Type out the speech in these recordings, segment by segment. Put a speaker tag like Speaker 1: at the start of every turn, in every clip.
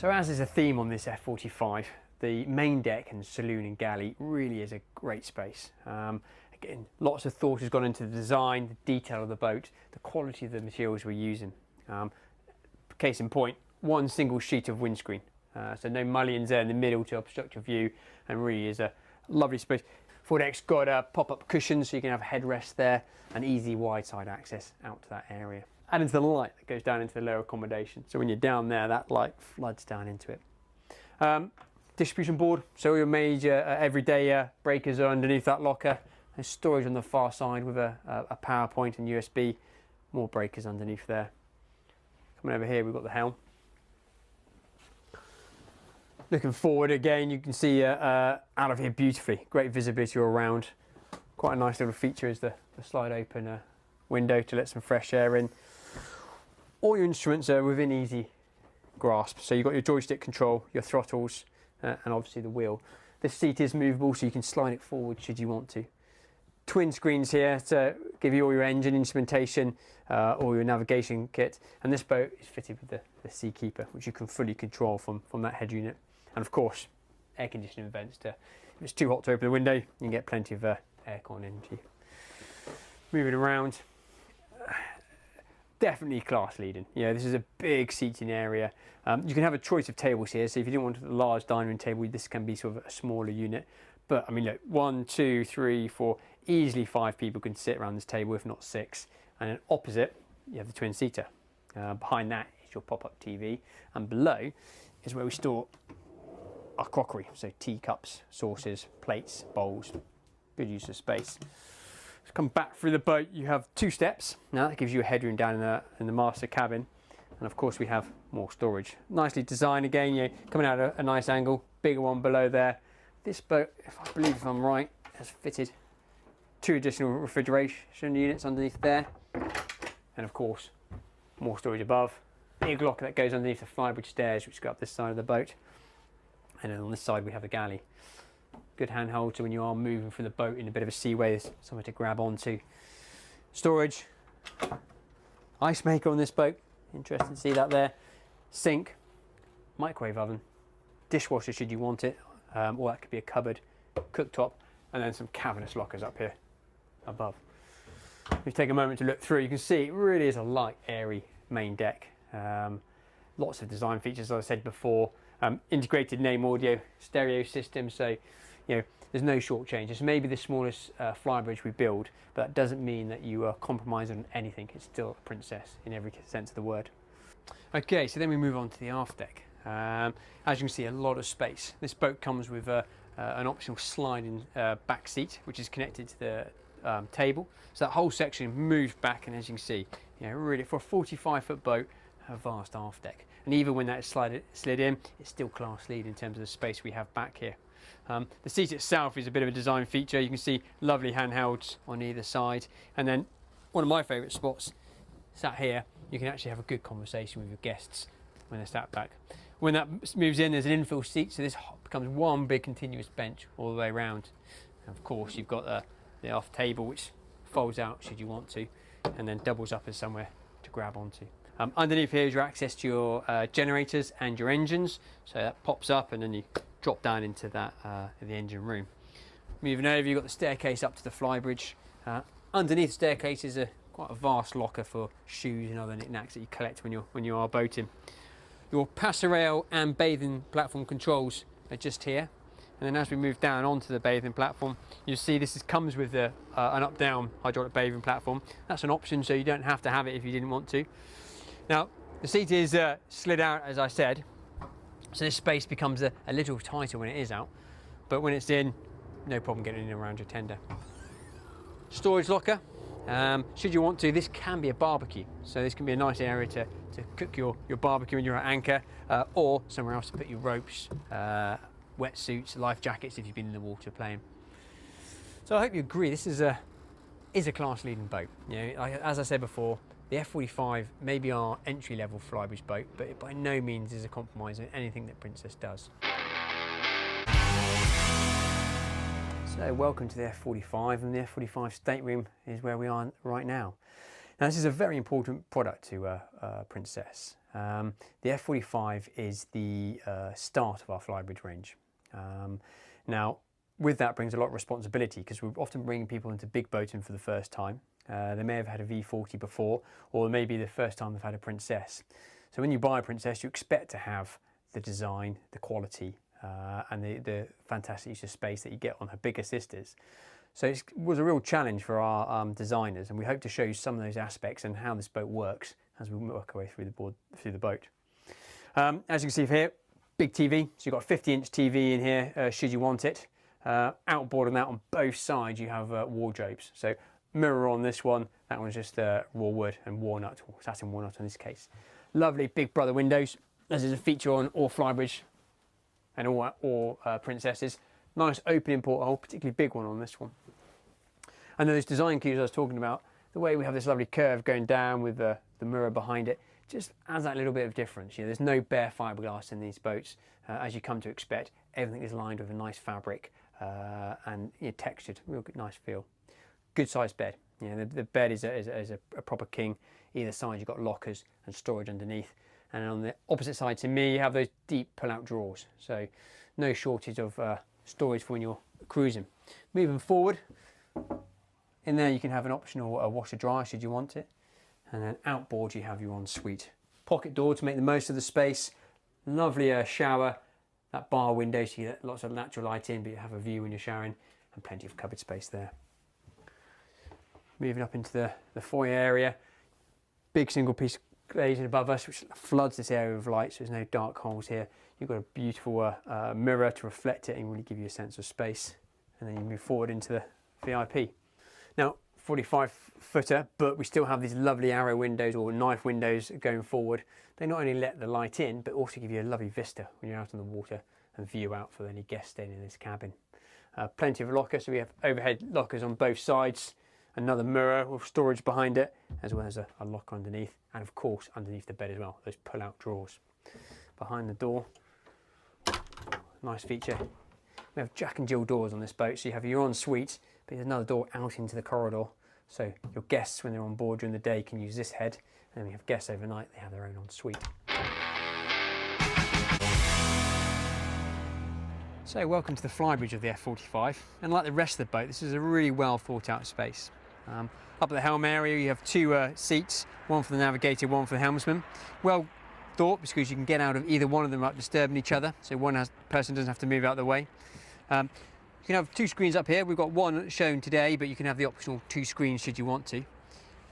Speaker 1: So as is a theme on this F45, the main deck and saloon and galley really is a great space. Again, lots of thought has gone into the design, the detail of the boat, the quality of the materials we're using. Case in point, one single sheet of windscreen. So no mullions there in the middle to obstruct your view, and really is a lovely space. Foredeck's got pop-up cushions so you can have a headrest there and easy wide side access out to that area. Add into the light that goes down into the lower accommodation. So when you're down there, that light floods down into it. Distribution board, so all your major everyday breakers are underneath that locker. There's storage on the far side with a power point and USB. More breakers underneath there. Coming over here, we've got the helm. Looking forward again, you can see out of here beautifully. Great visibility all around. Quite a nice little feature is the slide open window to let some fresh air in. All your instruments are within easy grasp. So you've got your joystick control, your throttles, and obviously the wheel. This seat is movable, so you can slide it forward should you want to. Twin screens here to give you all your engine instrumentation, all your navigation kit. And this boat is fitted with the Seakeeper, which you can fully control from that head unit. And of course, air conditioning vents if it's too hot to open the window, you can get plenty of aircon into you. Moving around, definitely class leading. Yeah, this is a big seating area. You can have a choice of tables here, so if you didn't want a large dining room table, this can be sort of a smaller unit. But I mean, look, 1, 2, 3, 4, easily 5 people can sit around this table, if not 6. And then opposite, you have the twin seater. Behind that is your pop-up TV, and below is where we store our crockery, so teacups, saucers, plates, bowls. Good use of space. Let's come back through the boat. You have 2 steps. Now that gives you a headroom down in the master cabin, and of course we have more storage. Nicely designed again, coming out at a nice angle. Bigger one below there. This boat, if I'm right, has fitted 2 additional refrigeration units underneath there, and of course more storage above. Big locker that goes underneath the flybridge stairs, which go up this side of the boat. And then on this side we have the galley. Good handhold, so when you are moving from the boat in a bit of a seaway, there's somewhere to grab onto. Storage, ice maker on this boat, interesting to see that there. Sink, microwave oven, dishwasher should you want it, or that could be a cupboard, cooktop, and then some cavernous lockers up here above. If you take a moment to look through, you can see it really is a light, airy main deck. Lots of design features, as I said before. Integrated name audio stereo system, so there's no short change. It's maybe the smallest flybridge we build, but that doesn't mean that you are compromising on anything. It's still a princess in every sense of the word. Okay, so then we move on to the aft deck. As you can see, a lot of space. This boat comes with an optional sliding back seat, which is connected to the table. So that whole section moves back, and as you can see, really for a 45-foot boat, a vast aft deck. And even when that is slid in, it's still class lead in terms of the space we have back here. The seat itself is a bit of a design feature. You can see lovely handhelds on either side. And then one of my favourite spots, sat here, you can actually have a good conversation with your guests when they're sat back. When that moves in, there's an infill seat, so this becomes one big continuous bench all the way around. And of course, you've got the aft table, which folds out should you want to, and then doubles up as somewhere to grab onto. Underneath here is your access to your generators and your engines, so that pops up and then you drop down into that the engine room. Moving over, you've got the staircase up to the flybridge. Underneath the staircase is quite a vast locker for shoes and other knickknacks that you collect when you are boating. Your passerelle and bathing platform controls are just here, and then as we move down onto the bathing platform, you'll see this comes with an up-down hydraulic bathing platform. That's an option, so you don't have to have it if you didn't want to. Now, the seat is slid out, as I said, so this space becomes a little tighter when it is out, but when it's in, no problem getting in and around your tender. Storage locker, should you want to, this can be a barbecue, so this can be a nice area to cook your barbecue when you're at anchor, or somewhere else to put your ropes, wetsuits, life jackets if you've been in the water playing. So I hope you agree, this is a class leading boat. As I said before, the F45 may be our entry-level flybridge boat, but it by no means is a compromise on anything that Princess does. So welcome to the F45, and the F45 stateroom is where we are right now. Now this is a very important product to Princess. The F45 is the start of our flybridge range. Now with that brings a lot of responsibility, because we're often bringing people into big boating for the first time. They may have had a V40 before, or maybe the first time they've had a Princess. So when you buy a Princess, you expect to have the design, the quality, and the fantastic use of space that you get on her bigger sisters. So it was a real challenge for our designers, and we hope to show you some of those aspects and how this boat works as we work our way through the boat. As you can see here, big TV. So you've got a 50-inch TV in here, should you want it. Outboard on that, on both sides, you have wardrobes. So mirror on this one, that one's just raw wood and walnut, or satin walnut in this case. Lovely Big Brother windows, as is a feature on all flybridge and all Princesses. Nice opening porthole, particularly big one on this one. And those design cues I was talking about, the way we have this lovely curve going down with the mirror behind it, just adds that little bit of difference. You know, there's no bare fiberglass in these boats, as you come to expect. Everything is lined with a nice fabric and textured, real good, nice feel. Good sized bed. You know, the bed is a proper king. Either side you've got lockers and storage underneath, and on the opposite side to me you have those deep pull-out drawers. So no shortage of storage for when you're cruising. Moving forward, in there you can have an optional washer dryer should you want it, and then outboard you have your ensuite. Pocket door to make the most of the space. Lovely shower, that bar window so you get lots of natural light in, but you have a view when you're showering, and plenty of cupboard space there. Moving up into the foyer area, big single piece of glazing above us which floods this area with light, so there's no dark holes here. You've got a beautiful mirror to reflect it and really give you a sense of space. And then you move forward into the VIP. Now 45-footer, but we still have these lovely arrow windows or knife windows going forward. They not only let the light in, but also give you a lovely vista when you're out on the water and view out for any guests staying in this cabin. Plenty of lockers, so we have overhead lockers on both sides. Another mirror with storage behind it, as well as a locker underneath, and of course underneath the bed as well, those pull-out drawers. Behind the door, nice feature. We have Jack and Jill doors on this boat, so you have your ensuite, but there's another door out into the corridor, so your guests when they're on board during the day can use this head, and then we have guests overnight, they have their own ensuite. So welcome to the flybridge of the F45, and like the rest of the boat, this is a really well thought out space. Up at the helm area you have two seats, one for the navigator, one for the helmsman. Well thought, because you can get out of either one of them without disturbing each other, so person doesn't have to move out of the way. You can have two screens up here. We've got one shown today, but you can have the optional two screens should you want to.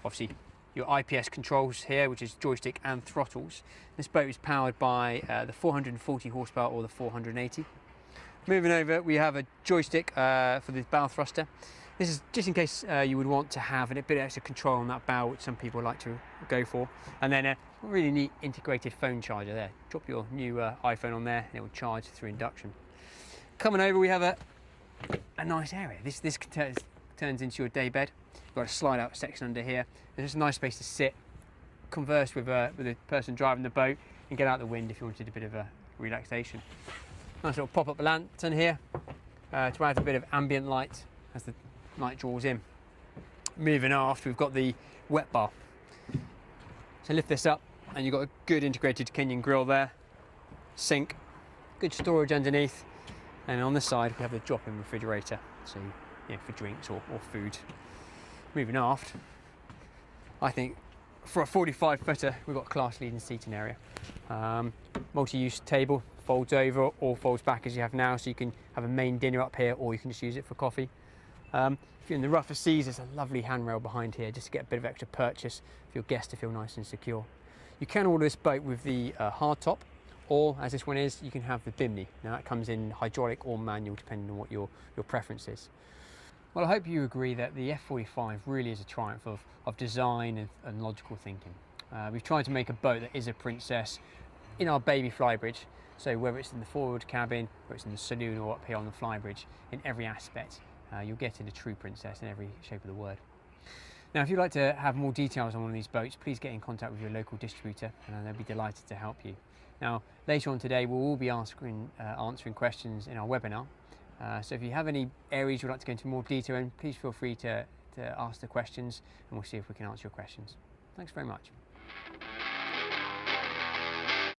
Speaker 1: Obviously your IPS controls here, which is joystick and throttles. This boat is powered by the 440 horsepower or the 480. Moving over, we have a joystick for the bow thruster. This is just in case you would want to have a bit of extra control on that bow, which some people like to go for. And then a really neat integrated phone charger there. Drop your new iPhone on there and it will charge through induction. Coming over, we have a nice area. This turns into your day bed. You've got a slide out section under here. There's just a nice space to sit, converse with the person driving the boat, and get out the wind if you wanted a bit of a relaxation. Nice little pop-up lantern here to add a bit of ambient light as the night draws in. Moving aft, we've got the wet bar. So lift this up and you've got a good integrated Kenyan grill there, sink, good storage underneath, and on this side we have the drop-in refrigerator, so for drinks or food. Moving aft, I think for a 45-footer we've got class-leading seating area. Multi-use table, folds over or folds back as you have now, so you can have a main dinner up here or you can just use it for coffee. If you're in the rougher seas, there's a lovely handrail behind here just to get a bit of extra purchase for your guests to feel nice and secure. You can order this boat with the hard top, or as this one is, you can have the bimini. Now that comes in hydraulic or manual depending on what your preference is. Well, I hope you agree that the F45 really is a triumph of design and logical thinking. We've tried to make a boat that is a princess in our baby flybridge, so whether it's in the forward cabin, whether it's in the saloon or up here on the flybridge, in every aspect, you'll get in a true princess in every shape of the word. Now, if you'd like to have more details on one of these boats, please get in contact with your local distributor and they'll be delighted to help you. Now, later on today, we'll all be answering questions in our webinar. So if you have any areas you'd like to go into more detail in, please feel free to to ask the questions, and we'll see if we can answer your questions. Thanks very much.